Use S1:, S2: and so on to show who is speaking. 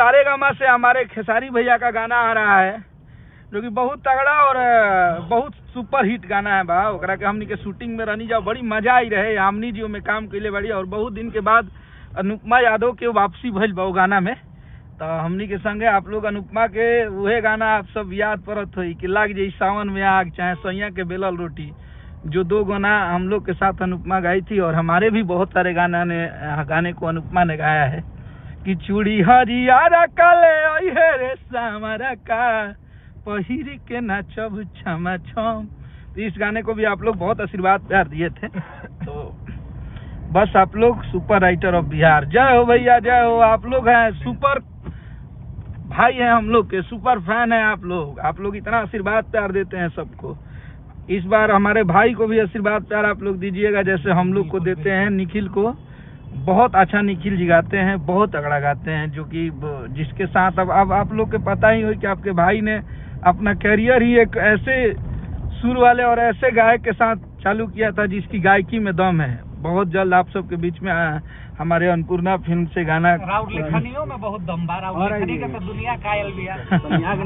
S1: सारेगामा से हमारे खेसारी भैया का गाना आ रहा है, जो कि बहुत तगड़ा और बहुत सुपर हिट गाना है बा। ओकरा के हमनी के शूटिंग में रहनी जाओ, बड़ी मजा आई रहे। हमनी जी में काम कैले बड़ी और बहुत दिन के बाद अनुपमा यादव के वापसी भइल बा गाना में। तो हमनी के संगे आप लोग अनुपमा के वह गाना आप सब याद पड़त हुई कि लाग जाई सावन में आग, चाहे सैया के बेलल रोटी, जो 2 गाना हम लोग के साथ अनुपमा गाई थी। और हमारे भी बहुत सारे गाने को अनुपमा ने गाया है कि चूड़ी हरियारा काले रे सामरा का पहिरी के नाचब छमा छम। तो इस गाने को भी आप लोग बहुत आशीर्वाद प्यार दिए थे। तो बस आप लोग सुपर राइटर ऑफ बिहार, जय हो भैया, जय हो। आप लोग हैं सुपर भाई हैं, हम लोग के सुपर फैन हैं आप लोग इतना आशीर्वाद प्यार देते हैं सबको। इस बार हमारे भाई को भी आशीर्वाद प्यार आप लोग दीजिएगा, जैसे हम लोग को देते हैं। निखिल को बहुत अच्छा निखिल जी गाते हैं, बहुत तगड़ा गाते हैं, जो कि जिसके साथ अब आप लोग के पता ही हो कि आपके भाई ने अपना करियर ही एक ऐसे सुर वाले और ऐसे गायक के साथ चालू किया था जिसकी गायकी में दम है। बहुत जल्द आप सबके बीच में हमारे अन्नपूर्णा फिल्म से गाना
S2: राउत लेखनियों में बहुत दम बा, राउत लेखनी का तो दुनिया कायल बिया।